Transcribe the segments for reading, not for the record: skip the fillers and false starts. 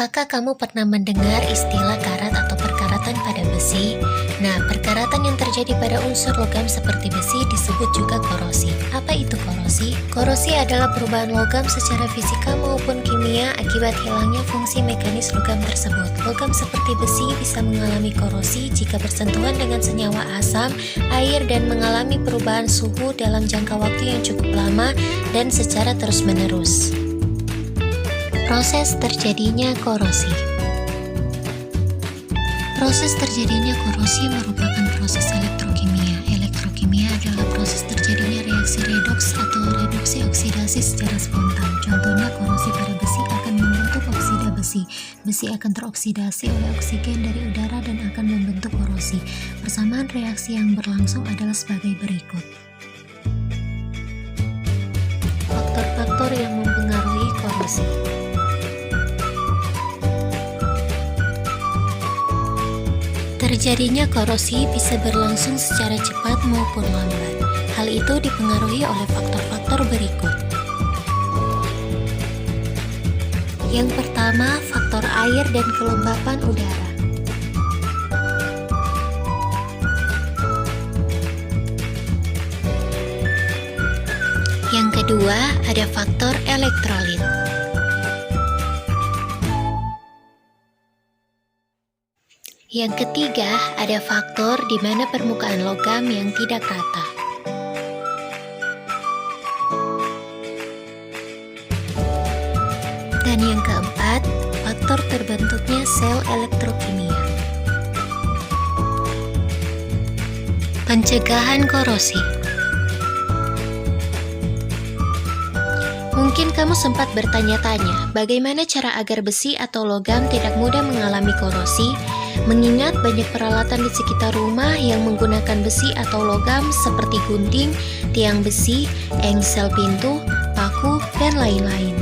Apakah kamu pernah mendengar istilah karat atau perkaratan pada besi? Nah, perkaratan yang terjadi pada unsur logam seperti besi disebut juga korosi. Apa itu korosi? Korosi adalah perubahan logam secara fisika maupun kimia akibat hilangnya fungsi mekanis logam tersebut. Logam seperti besi bisa mengalami korosi jika bersentuhan dengan senyawa asam, air, dan mengalami perubahan suhu dalam jangka waktu yang cukup lama dan secara terus-menerus. Proses terjadinya korosi. Proses terjadinya korosi merupakan proses elektrokimia. Elektrokimia adalah proses terjadinya reaksi redoks atau reduksi oksidasi secara spontan. Contohnya, korosi pada besi akan membentuk oksida besi. Besi akan teroksidasi oleh oksigen dari udara dan akan membentuk korosi. Persamaan reaksi yang berlangsung adalah sebagai berikut. Faktor-faktor yang mempengaruhi korosi. Terjadinya korosi bisa berlangsung secara cepat maupun lambat. Hal itu dipengaruhi oleh faktor-faktor berikut. Yang pertama, faktor air dan kelembapan udara. Yang kedua, ada faktor elektrolit. Yang ketiga, ada faktor di mana permukaan logam yang tidak rata. Dan yang keempat, faktor terbentuknya sel elektrokimia. Pencegahan korosi. Mungkin kamu sempat bertanya-tanya, bagaimana cara agar besi atau logam tidak mudah mengalami korosi? Mengingat banyak peralatan di sekitar rumah yang menggunakan besi atau logam seperti gunting, tiang besi, engsel pintu, paku, dan lain-lain.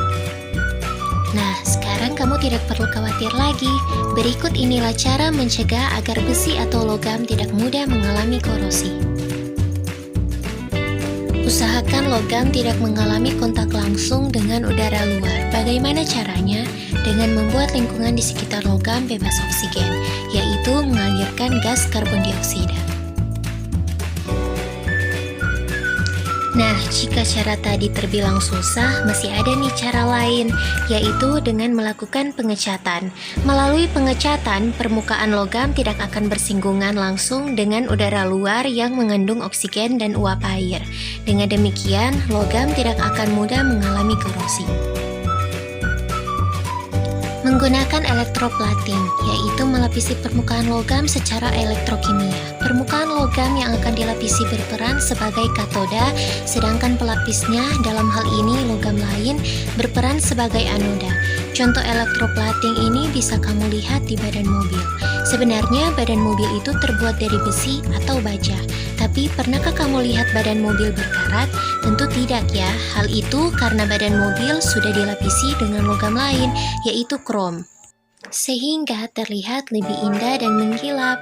Nah, sekarang kamu tidak perlu khawatir lagi. Berikut inilah cara mencegah agar besi atau logam tidak mudah mengalami korosi. Usahakan logam tidak mengalami kontak langsung dengan udara luar. Bagaimana caranya? Dengan membuat lingkungan di sekitar logam bebas oksigen, yaitu mengalirkan gas karbon dioksida. Nah, jika cara tadi terbilang susah, masih ada nih cara lain, yaitu dengan melakukan pengecatan. Melalui pengecatan, permukaan logam tidak akan bersinggungan langsung dengan udara luar yang mengandung oksigen dan uap air. Dengan demikian, logam tidak akan mudah mengalami korosi. Menggunakan elektroplating, yaitu melapisi permukaan logam secara elektrokimia. Permukaan logam yang akan dilapisi berperan sebagai katoda, sedangkan pelapisnya, dalam hal ini logam lain, berperan sebagai anoda. Contoh elektroplating ini bisa kamu lihat di badan mobil. Sebenarnya badan mobil itu terbuat dari besi atau baja. Tapi pernahkah kamu lihat badan mobil berkarat? Tentu tidak ya. Hal itu karena badan mobil sudah dilapisi dengan logam lain, yaitu krom, sehingga terlihat lebih indah dan mengkilap.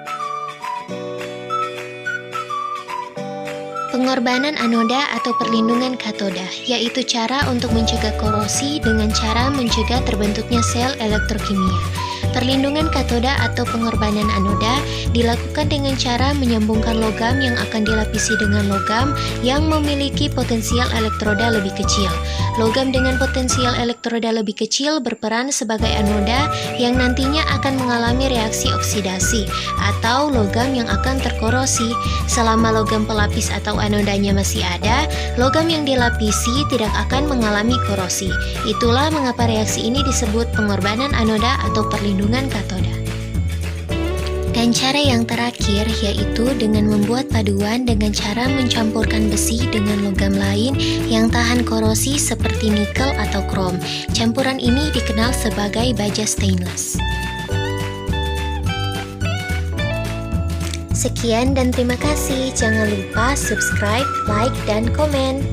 Pengorbanan anoda atau perlindungan katoda, yaitu cara untuk mencegah korosi dengan cara mencegah terbentuknya sel elektrokimia. Perlindungan katoda atau pengorbanan anoda dilakukan dengan cara menyambungkan logam yang akan dilapisi dengan logam yang memiliki potensial elektroda lebih kecil. Logam dengan potensial elektroda lebih kecil berperan sebagai anoda yang nantinya akan mengalami reaksi oksidasi, atau logam yang akan terkorosi. Selama logam pelapis atau anodanya masih ada, logam yang dilapisi tidak akan mengalami korosi. Itulah mengapa reaksi ini disebut pengorbanan anoda atau perlindungan katoda. Dan cara yang terakhir yaitu dengan membuat paduan dengan cara mencampurkan besi dengan logam lain yang tahan korosi seperti nikel atau krom. Campuran ini dikenal sebagai baja stainless. Sekian dan terima kasih. Jangan lupa subscribe, like, dan komen.